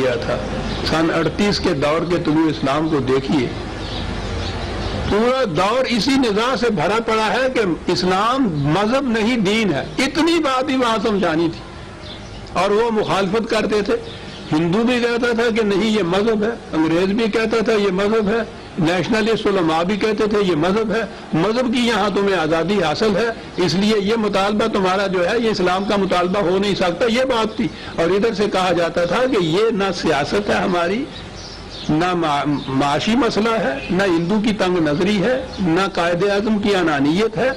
گیا تھا۔ سن 38 کے دور کے طلوع اسلام کو دیکھیے، پورا دور اسی نظام سے بھرا پڑا ہے کہ اسلام مذہب نہیں دین ہے، اتنی بات ہی وہاں سمجھانی تھی، اور وہ مخالفت کرتے تھے۔ ہندو بھی کہتا تھا کہ نہیں یہ مذہب ہے، انگریز بھی کہتا تھا یہ مذہب ہے، نیشنلسٹ علماء بھی کہتے تھے یہ مذہب ہے، مذہب کی یہاں تمہیں آزادی حاصل ہے، اس لیے یہ مطالبہ تمہارا جو ہے یہ اسلام کا مطالبہ ہو نہیں سکتا، یہ بات تھی۔ اور ادھر سے کہا جاتا تھا کہ یہ نہ سیاست ہے ہماری، نہ معاشی مسئلہ ہے، نہ ہندو کی تنگ نظری ہے، نہ قائد اعظم کی انانیت ہے،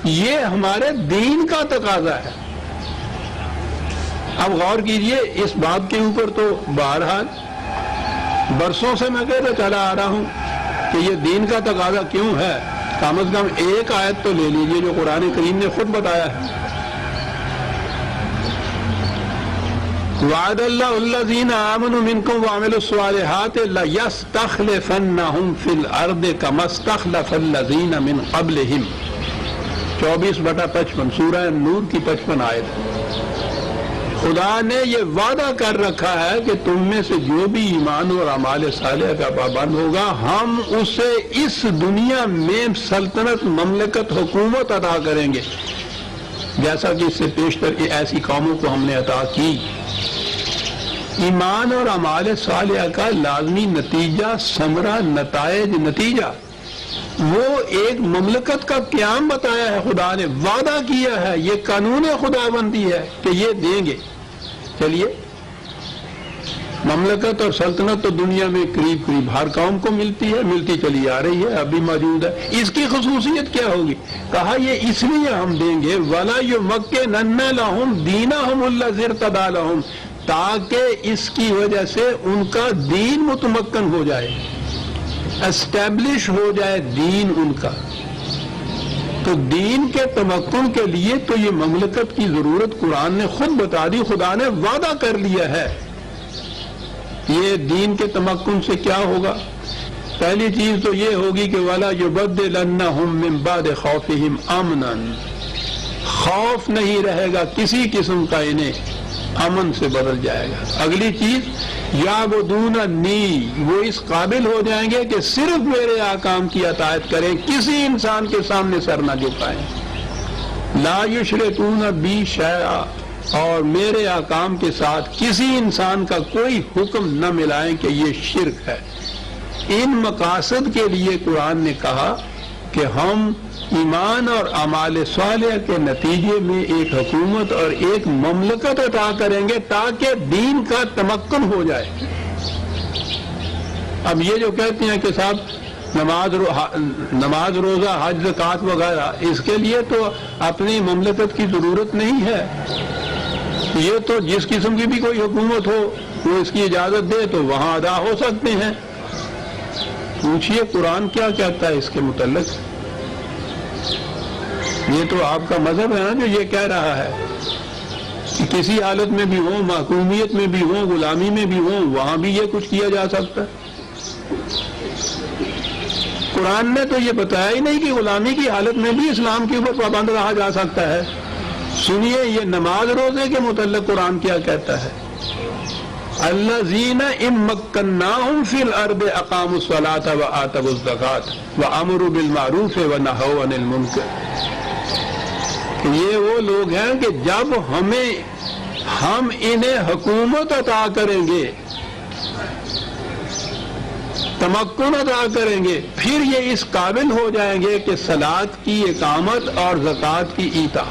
یہ ہمارے دین کا تقاضا ہے۔ اب غور کیجئے اس بات کے اوپر، تو بہرحال برسوں سے میں کہتا چلا آ رہا ہوں کہ یہ دین کا تقاضا کیوں ہے، کم از کم ایک آیت تو لے لیجئے جو قرآن کریم نے خود بتایا ہے۔ وعد اللہ الذین آمنوا منکم وعملوا الصالحات لیستخلفنہم فی الارض کما استخلف الذین من قبلہم، 24/55 سورہ نور کی 55 آیت۔ خدا نے یہ وعدہ کر رکھا ہے کہ تم میں سے جو بھی ایمان اور اعمال صالحہ کا پابند ہوگا، ہم اسے اس دنیا میں سلطنت، مملکت، حکومت عطا کریں گے، جیسا کہ اس سے پیشتر ایسی قوموں کو ہم نے عطا کی۔ ایمان اور اعمال صالحہ کا لازمی نتیجہ، ثمرہ، نتائج، نتیجہ وہ ایک مملکت کا قیام بتایا ہے، خدا نے وعدہ کیا ہے، یہ قانون خدا بندی ہے کہ یہ دیں گے۔ چلیے، مملکت اور سلطنت تو دنیا میں قریب قریب ہر قوم کو ملتی ہے، ملتی چلی آ رہی ہے، ابھی موجود ہے۔ اس کی خصوصیت کیا ہوگی؟ کہا یہ اس لیے ہم دیں گے وَلَا يُمَكِّنَنَّ لَهُمْ دِينَهُمُ الَّذِي ارْتَضَىٰ لَهُمْ، تاکہ اس کی وجہ سے ان کا دین متمکن ہو جائے، اسٹیبلش ہو جائے دین ان کا۔ تو دین کے تمکن کے لیے تو یہ مملکت کی ضرورت قرآن نے خود بتا دی، خدا نے وعدہ کر لیا ہے۔ یہ دین کے تمکن سے کیا ہوگا؟ پہلی چیز تو یہ ہوگی کہ وَلَا يُبَدِّلَنَّهُم مِّن بَعْدِ خَوْفِهِمْ أَمْنًا، خوف نہیں رہے گا کسی قسم کا، انہیں امن سے بدل جائے گا۔ اگلی چیز یعبدوننی، وہ اس قابل ہو جائیں گے کہ صرف میرے احکام کی اطاعت کریں، کسی انسان کے سامنے سر نہ جھکائیں۔ لا یشرکون بی شیئا، اور میرے احکام کے ساتھ کسی انسان کا کوئی حکم نہ ملائیں کہ یہ شرک ہے۔ ان مقاصد کے لیے قرآن نے کہا کہ ہم ایمان اور اعمال صالح کے نتیجے میں ایک حکومت اور ایک مملکت عطا کریں گے تاکہ دین کا تمکن ہو جائے۔ اب یہ جو کہتے ہیں کہ صاحب نماز، روزہ، حج، زکوٰۃ وغیرہ، اس کے لیے تو اپنی مملکت کی ضرورت نہیں ہے، یہ تو جس قسم کی بھی کوئی حکومت ہو وہ اس کی اجازت دے تو وہاں ادا ہو سکتے ہیں۔ پوچھئے قرآن کیا کہتا ہے اس کے متعلق؟ یہ تو آپ کا مذہب ہے نا جو یہ کہہ رہا ہے کہ کسی حالت میں بھی ہوں، محکومیت میں بھی ہوں، غلامی میں بھی ہوں، وہاں بھی یہ کچھ کیا جا سکتا ہے۔ قرآن نے تو یہ بتایا ہی نہیں کہ غلامی کی حالت میں بھی اسلام کے اوپر پابند رہا جا سکتا ہے۔ سنیے یہ نماز روزے کے متعلق قرآن کیا کہتا ہے۔ الذین ان مکناہم فی الارض اقاموا الصلاۃ وآتوا الزکاۃ وامروا بالمعروف ونہوا عن المنکر، یہ وہ لوگ ہیں کہ جب ہم انہیں حکومت عطا کریں گے، تمکن عطا کریں گے، پھر یہ اس قابل ہو جائیں گے کہ صلاۃ کی اقامت اور زکوٰۃ کی ایتا،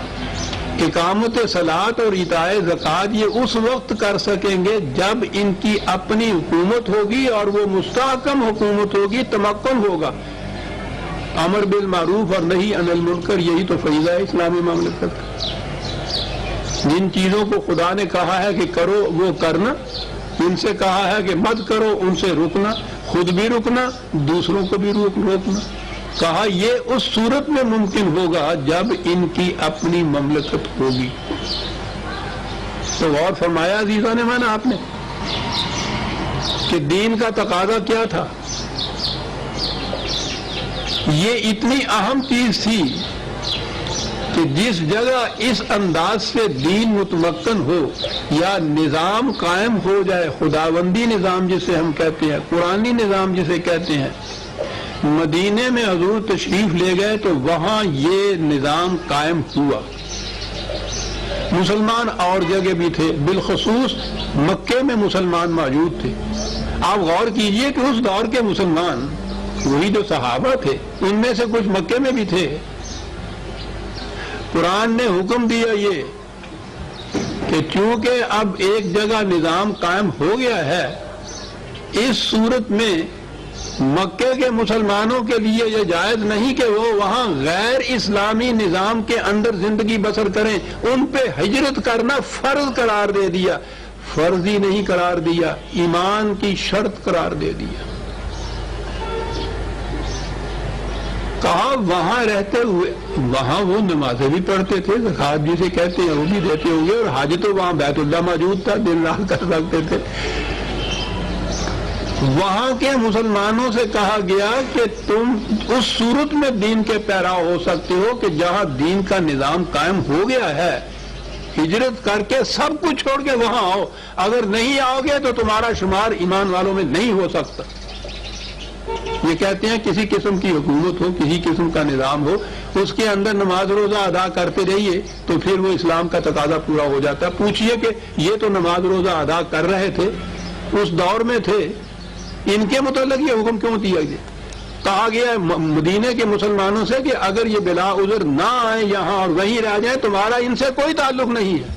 اقامت صلاۃ اور ایتاء زکوٰۃ یہ اس وقت کر سکیں گے جب ان کی اپنی حکومت ہوگی اور وہ مستحکم حکومت ہوگی، تمکن ہوگا۔ امر بالمعروف اور نہی عن المنکر، یہی تو فریضہ ہے اسلامی مملکت۔ جن چیزوں کو خدا نے کہا ہے کہ کرو وہ کرنا، ان سے کہا ہے کہ مت کرو ان سے رکنا، خود بھی رکنا، دوسروں کو بھی روکنا۔ کہا یہ اس صورت میں ممکن ہوگا جب ان کی اپنی مملکت ہوگی۔ تو غور فرمایا عزیزان من آپ نے کہ دین کا تقاضا کیا تھا؟ یہ اتنی اہم چیز تھی کہ جس جگہ اس انداز سے دین متمکن ہو یا نظام قائم ہو جائے، خداوندی نظام جسے ہم کہتے ہیں، قرآنی نظام جسے کہتے ہیں، مدینے میں حضور تشریف لے گئے تو وہاں یہ نظام قائم ہوا۔ مسلمان اور جگہ بھی تھے، بالخصوص مکے میں مسلمان موجود تھے۔ آپ غور کیجئے کہ اس دور کے مسلمان وہی جو صحابہ تھے، ان میں سے کچھ مکے میں بھی تھے۔ قرآن نے حکم دیا یہ کہ چونکہ اب ایک جگہ نظام قائم ہو گیا ہے، اس صورت میں مکے کے مسلمانوں کے لیے یہ جائز نہیں کہ وہ وہاں غیر اسلامی نظام کے اندر زندگی بسر کریں، ان پہ ہجرت کرنا فرض قرار دے دیا، فرض ہی نہیں قرار دیا، ایمان کی شرط قرار دے دیا۔ کہا وہاں رہتے ہوئے وہاں وہ نمازیں بھی پڑھتے تھے، زکوٰۃ جسے کہتے ہیں وہ بھی دیتے ہوں گے، اور حج تو وہاں بیت اللہ موجود تھا، دن رات کر سکتے تھے۔ وہاں کے مسلمانوں سے کہا گیا کہ تم اس صورت میں دین کے پیرا ہو سکتے ہو کہ جہاں دین کا نظام قائم ہو گیا ہے، ہجرت کر کے سب کچھ چھوڑ کے وہاں آؤ، اگر نہیں آؤ گے تو تمہارا شمار ایمان والوں میں نہیں ہو سکتا۔ یہ کہتے ہیں کسی قسم کی حکومت ہو، کسی قسم کا نظام ہو، اس کے اندر نماز روزہ ادا کرتے رہیے تو پھر وہ اسلام کا تقاضا پورا ہو جاتا ہے۔ پوچھئے کہ یہ تو نماز روزہ ادا کر رہے تھے، اس دور میں تھے، ان کے متعلق یہ حکم کیوں دیا گیا؟ کہا گیا ہے مدینے کے مسلمانوں سے کہ اگر یہ بلا عذر نہ آئے یہاں اور وہیں رہ جائیں، تمہارا ان سے کوئی تعلق نہیں ہے۔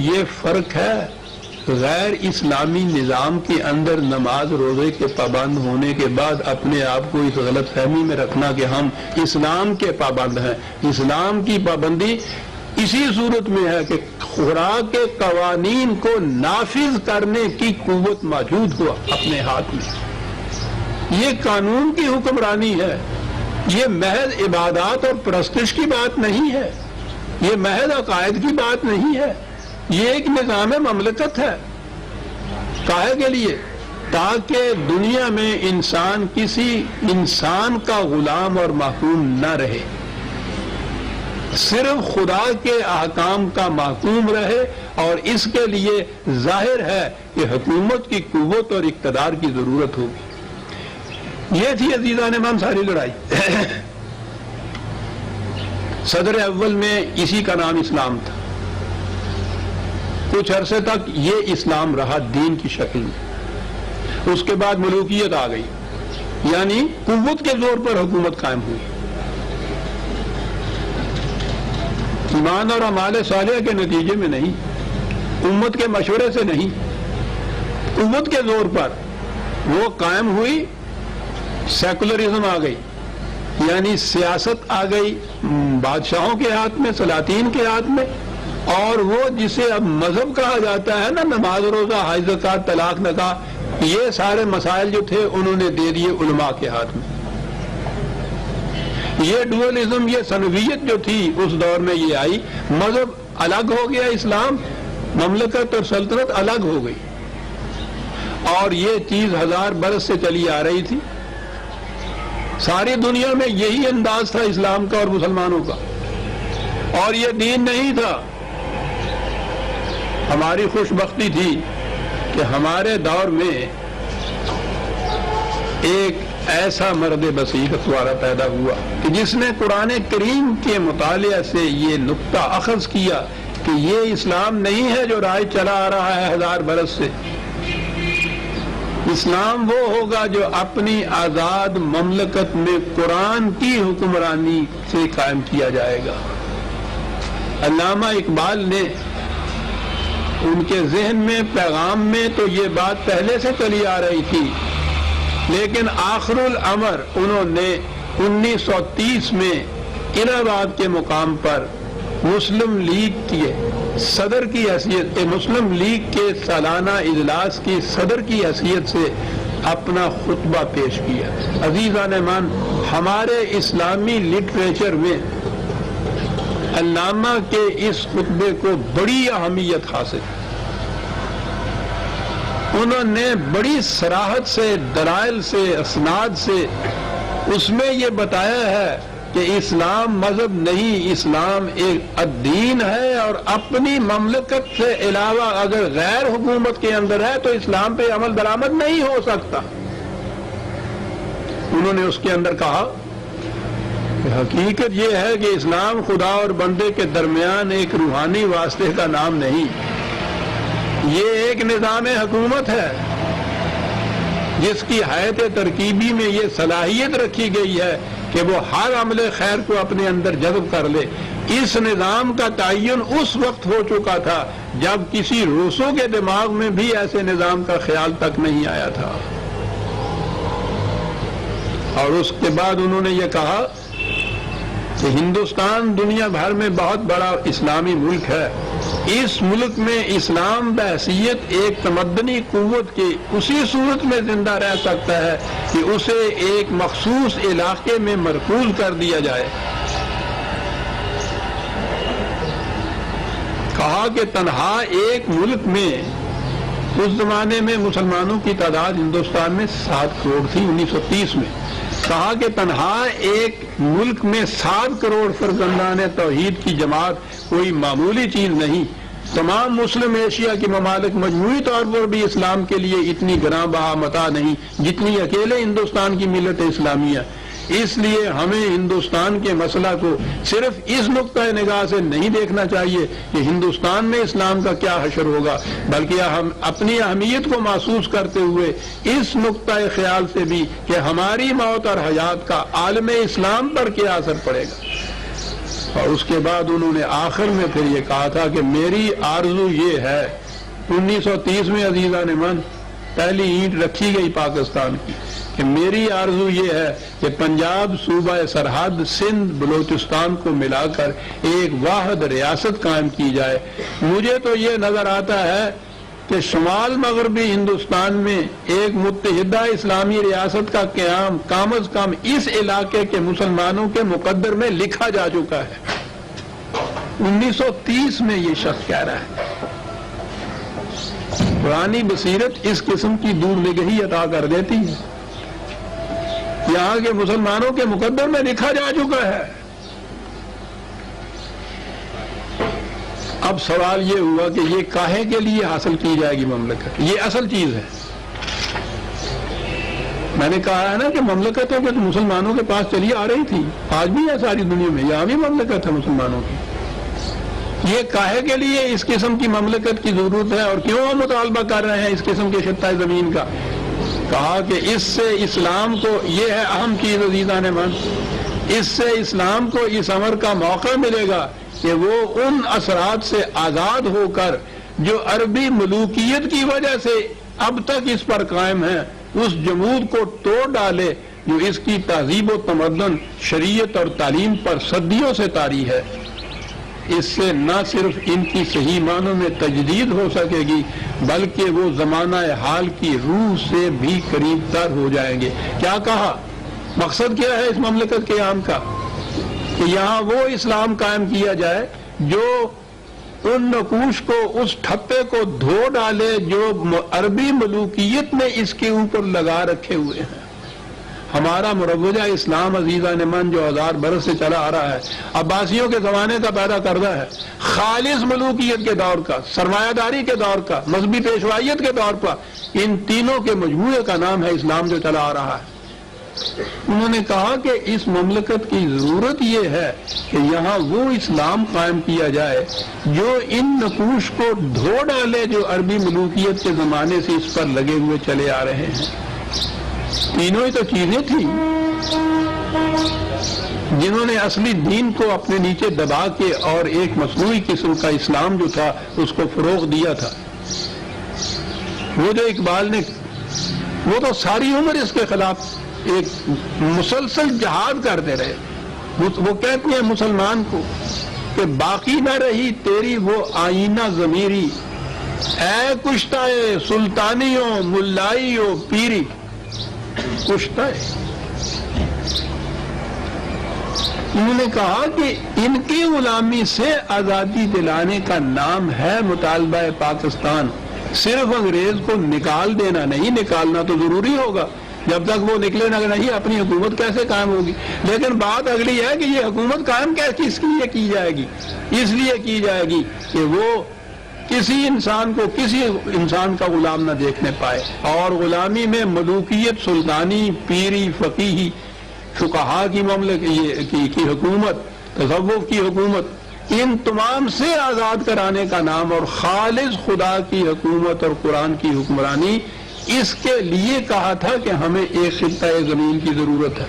یہ فرق ہے غیر اسلامی نظام کے اندر نماز روزے کے پابند ہونے کے بعد اپنے آپ کو اس غلط فہمی میں رکھنا کہ ہم اسلام کے پابند ہیں۔ اسلام کی پابندی اسی صورت میں ہے کہ خوراک کے قوانین کو نافذ کرنے کی قوت موجود ہوا اپنے ہاتھ میں۔ یہ قانون کی حکمرانی ہے، یہ محض عبادات اور پرستش کی بات نہیں ہے، یہ محض عقائد کی بات نہیں ہے، یہ ایک نظام مملکت ہے۔ کاہے کے لیے؟ تاکہ دنیا میں انسان کسی انسان کا غلام اور محکوم نہ رہے، صرف خدا کے احکام کا محکوم رہے، اور اس کے لیے ظاہر ہے کہ حکومت کی قوت اور اقتدار کی ضرورت ہوگی۔ یہ تھی عزیزان من ساری لڑائی۔ صدر اول میں اسی کا نام اسلام تھا، کچھ عرصے تک یہ اسلام رہا دین کی شکل میں، اس کے بعد ملوکیت آ گئی، یعنی قوت کے زور پر حکومت قائم ہوئی، ایمان اور اعمال صالحہ کے نتیجے میں نہیں، امت کے مشورے سے نہیں، قوت کے زور پر وہ قائم ہوئی۔ سیکولرزم آ گئی، یعنی سیاست آ گئی بادشاہوں کے ہاتھ میں، سلاطین کے ہاتھ میں، اور وہ جسے اب مذہب کہا جاتا ہے نا، نماز روزہ حج زکوٰۃ طلاق نکاح، یہ سارے مسائل جو تھے انہوں نے دے دیے علماء کے ہاتھ میں۔ یہ ڈوئلزم، یہ سنویت جو تھی اس دور میں یہ آئی، مذہب الگ ہو گیا، اسلام، مملکت اور سلطنت الگ ہو گئی، اور یہ چیز 1000 برس سے چلی آ رہی تھی۔ ساری دنیا میں یہی انداز تھا اسلام کا اور مسلمانوں کا، اور یہ دین نہیں تھا۔ ہماری خوش بختی تھی کہ ہمارے دور میں ایک ایسا مرد بصیرت والا پیدا ہوا کہ جس نے قرآن کریم کے مطالعہ سے یہ نقطہ اخذ کیا کہ یہ اسلام نہیں ہے جو رائج چلا آ رہا ہے 1000 برس سے۔ اسلام وہ ہوگا جو اپنی آزاد مملکت میں قرآن کی حکمرانی سے قائم کیا جائے گا۔ علامہ اقبال نے ان کے ذہن میں پیغام میں تو یہ بات پہلے سے چلی آ رہی تھی، لیکن آخر الامر انہوں نے 1930 میں الہ آباد کے مقام پر مسلم لیگ کے صدر کی حیثیت، مسلم لیگ کے سالانہ اجلاس کی صدر کی حیثیت سے اپنا خطبہ پیش کیا۔ عزیزان من، ہمارے اسلامی لٹریچر میں علامہ کے اس خطبے کو بڑی اہمیت حاصل، انہوں نے بڑی صراحت سے، دلائل سے، اسناد سے اس میں یہ بتایا ہے کہ اسلام مذہب نہیں، اسلام ایک الدین ہے، اور اپنی مملکت سے علاوہ اگر غیر حکومت کے اندر ہے تو اسلام پہ عمل درآمد نہیں ہو سکتا۔ انہوں نے اس کے اندر کہا کہ حقیقت یہ ہے کہ اسلام خدا اور بندے کے درمیان ایک روحانی واسطے کا نام نہیں، یہ ایک نظام حکومت ہے جس کی حیث ترکیبی میں یہ صلاحیت رکھی گئی ہے کہ وہ ہر عمل خیر کو اپنے اندر جذب کر لے۔ اس نظام کا تعین اس وقت ہو چکا تھا جب کسی روسو کے دماغ میں بھی ایسے نظام کا خیال تک نہیں آیا تھا۔ اور اس کے بعد انہوں نے یہ کہا کہ ہندوستان دنیا بھر میں بہت بڑا اسلامی ملک ہے، اس ملک میں اسلام بحیثیت ایک تمدنی قوت کی اسی صورت میں زندہ رہ سکتا ہے کہ اسے ایک مخصوص علاقے میں مرکوز کر دیا جائے۔ کہا کہ تنہا ایک ملک میں، اس زمانے میں مسلمانوں کی تعداد ہندوستان میں 7 کروڑ تھی 1930 میں، کہا کہ تنہا ایک ملک میں 7 کروڑ فرزندان توحید کی جماعت کوئی معمولی چیز نہیں۔ تمام مسلم ایشیا کے ممالک مجموعی طور پر بھی اسلام کے لیے اتنی گراں بہا متاع نہیں جتنی اکیلے ہندوستان کی ملت اسلامیہ۔ اس لیے ہمیں ہندوستان کے مسئلہ کو صرف اس نقطۂ نگاہ سے نہیں دیکھنا چاہیے کہ ہندوستان میں اسلام کا کیا حشر ہوگا، بلکہ ہم اپنی اہمیت کو محسوس کرتے ہوئے اس نقطۂ خیال سے بھی کہ ہماری موت اور حیات کا عالم اسلام پر کیا اثر پڑے گا۔ اور اس کے بعد انہوں نے آخر میں پھر یہ کہا تھا کہ میری آرزو یہ ہے، 1930 میں عزیزان من پہلی اینٹ رکھی گئی پاکستان کی، کہ میری آرزو یہ ہے کہ پنجاب صوبہ سرحد سندھ بلوچستان کو ملا کر ایک واحد ریاست قائم کی جائے۔ مجھے تو یہ نظر آتا ہے کہ شمال مغربی ہندوستان میں ایک متحدہ اسلامی ریاست کا قیام کم از کم اس علاقے کے مسلمانوں کے مقدر میں لکھا جا چکا ہے۔ 1930 میں یہ شخص کہہ رہا ہے۔ پرانی بصیرت اس قسم کی دور نگہی عطا کر دیتی ہے۔ یہاں کے مسلمانوں کے مقدر میں لکھا جا چکا ہے۔ اب سوال یہ ہوا کہ یہ کاہے کے لیے حاصل کی جائے گی مملکت؟ یہ اصل چیز ہے۔ میں نے کہا ہے نا کہ مملکت ہے کہ مسلمانوں کے پاس چلی آ رہی تھی، آج بھی ہے ساری دنیا میں، یہاں بھی مملکت ہے مسلمانوں کی۔ یہ کاہے کے لیے اس قسم کی مملکت کی ضرورت ہے اور کیوں ہم مطالبہ کر رہے ہیں اس قسم کے خطہ زمین کا؟ کہا کہ اس سے اسلام کو، یہ ہے اہم چیز عزیزان من، اس سے اسلام کو اس امر کا موقع ملے گا کہ وہ ان اثرات سے آزاد ہو کر جو عربی ملوکیت کی وجہ سے اب تک اس پر قائم ہے، اس جمود کو توڑ ڈالے جو اس کی تہذیب و تمدن، شریعت اور تعلیم پر صدیوں سے طاری ہے۔ اس سے نہ صرف ان کی صحیح معنوں میں تجدید ہو سکے گی بلکہ وہ زمانہ حال کی روح سے بھی قریب تر ہو جائیں گے۔ کیا کہا؟ مقصد کیا ہے اس مملکت کے قیام کا؟ کہ یہاں وہ اسلام قائم کیا جائے جو ان نقوش کو، اس ٹھپے کو دھو ڈالے جو عربی ملوکیت نے اس کے اوپر لگا رکھے ہوئے ہیں۔ ہمارا مروجہ اسلام عزیزان من جو 1000 برس سے چلا آ رہا ہے، عباسیوں کے زمانے کا پیدا کردہ ہے، خالص ملوکیت کے دور کا، سرمایہ داری کے دور کا، مذہبی پیشوائیت کے دور پر، ان تینوں کے مجموعے کا نام ہے اسلام جو چلا آ رہا ہے۔ انہوں نے کہا کہ اس مملکت کی ضرورت یہ ہے کہ یہاں وہ اسلام قائم کیا جائے جو ان نقوش کو دھو ڈالے جو عربی ملوکیت کے زمانے سے اس پر لگے ہوئے چلے آ رہے ہیں۔ تینوں ہی تو چیزیں تھیں جنہوں نے اصلی دین کو اپنے نیچے دبا کے اور ایک مصنوعی قسم کا اسلام جو تھا اس کو فروغ دیا تھا۔ وہ جو اقبال نے، وہ تو ساری عمر اس کے خلاف ایک مسلسل جہاد کرتے رہے۔ وہ کہتے ہیں مسلمان کو کہ باقی نہ رہی تیری وہ آئینہ ضمیری، اے کشتہ سلطانیوں ملائیوں پیری، کشتہ ہے۔ انہوں نے کہا کہ ان کی غلامی سے آزادی دلانے کا نام ہے مطالبہ پاکستان۔ صرف انگریز کو نکال دینا نہیں، نکالنا تو ضروری ہوگا، جب تک وہ نکلے نہ نہیں اپنی حکومت کیسے قائم ہوگی. لیکن بات اگلی ہے کہ یہ حکومت قائم کس لیے کی جائے گی؟ اس لیے کی جائے گی کہ وہ کسی انسان کا غلام نہ دیکھنے پائے، اور غلامی میں ملوکیت، سلطانی، پیری، فقیہی، فقہا کی حکومت، تصوف کی حکومت، ان تمام سے آزاد کرانے کا نام اور خالص خدا کی حکومت اور قرآن کی حکمرانی، اس کے لیے کہا تھا کہ ہمیں ایک خطہ زمین کی ضرورت ہے.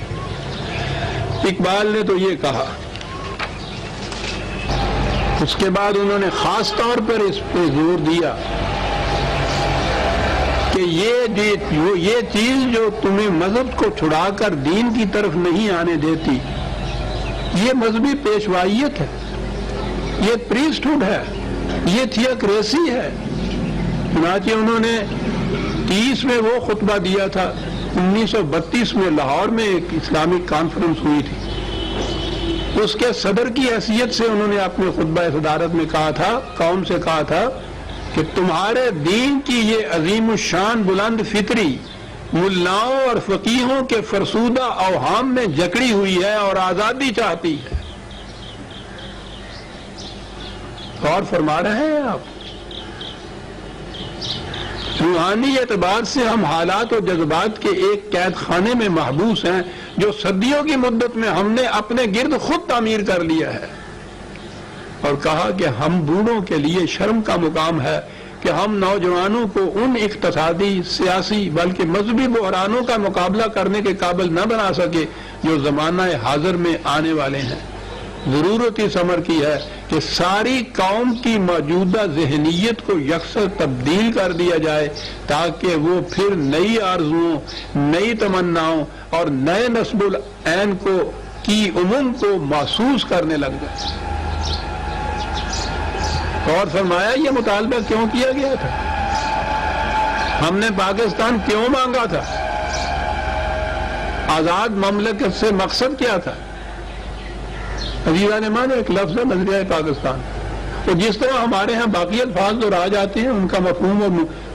اقبال نے تو یہ کہا. اس کے بعد انہوں نے خاص طور پر اس پہ زور دیا کہ یہ چیز جو تمہیں مذہب کو چھڑا کر دین کی طرف نہیں آنے دیتی، یہ مذہبی پیشوائیت ہے، یہ پریسٹہڈ ہے، یہ تھیوکریسی ہے. چنانچہ انہوں نے 30 میں وہ خطبہ دیا تھا. 1932 میں لاہور میں ایک اسلامک کانفرنس ہوئی تھی. اس کے صدر کی حیثیت سے انہوں نے اپنے خطبہ صدارت میں کہا تھا، قوم سے کہا تھا کہ تمہارے دین کی یہ عظیم الشان بلند فطری ملاؤں اور فقیہوں کے فرسودہ اوہام میں جکڑی ہوئی ہے اور آزادی چاہتی ہے. غور فرما رہے ہیں آپ؟ روحانی اعتبار سے ہم حالات اور جذبات کے ایک قید خانے میں محبوس ہیں جو صدیوں کی مدت میں ہم نے اپنے گرد خود تعمیر کر لیا ہے. اور کہا کہ ہم بوڑھوں کے لیے شرم کا مقام ہے کہ ہم نوجوانوں کو ان اقتصادی، سیاسی بلکہ مذہبی بحرانوں کا مقابلہ کرنے کے قابل نہ بنا سکے جو زمانہ حاضر میں آنے والے ہیں. ضرورت اس امر کی ہے کہ ساری قوم کی موجودہ ذہنیت کو یکسر تبدیل کر دیا جائے تاکہ وہ پھر نئی آرزوؤں، نئی تمناؤں اور نئے نصب العین کی عموم کو محسوس کرنے لگ جائے. اور فرمایا یہ مطالبہ کیوں کیا گیا تھا؟ ہم نے پاکستان کیوں مانگا تھا؟ آزاد مملکت سے مقصد کیا تھا؟ عزیزان ایمان ایک لفظ ہے نظریہ پاکستان. تو جس طرح ہمارے ہاں باقی الفاظ جو راج آتے ہیں ان کا مفہوم اور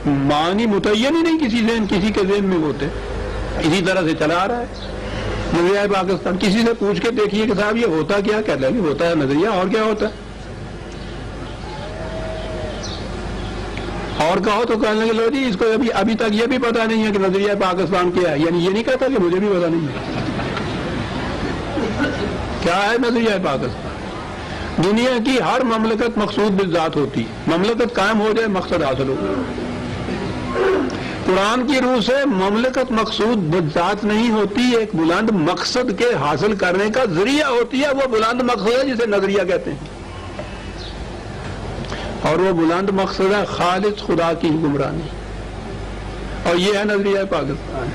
معنی متعین ہی نہیں کسی کے ذہن میں ہوتے، اسی طرح سے چلا آ رہا ہے نظریہ پاکستان. کسی سے پوچھ کے دیکھیے کہ صاحب یہ ہوتا کیا؟ کہہ لیں ہوتا ہے نظریہ، اور کیا ہوتا ہے؟ اور کہو تو کہنے لگے لو جی اس کو ابھی تک یہ بھی پتہ نہیں ہے کہ نظریہ پاکستان کیا ہے. یعنی یہ نہیں کہتا کہ مجھے بھی پتہ نہیں ہے کیا ہے نظریہ پاکستان. دنیا کی ہر مملکت مقصود بالذات ہوتی، مملکت قائم ہو جائے مقصد حاصل ہو. قرآن کی روح سے مملکت مقصود بالذات نہیں ہوتی، ایک بلند مقصد کے حاصل کرنے کا ذریعہ ہوتی ہے. وہ بلند مقصد ہے جسے نظریہ کہتے ہیں، اور وہ بلند مقصد ہے خالص خدا کی حکمرانی، اور یہ ہے نظریہ پاکستان.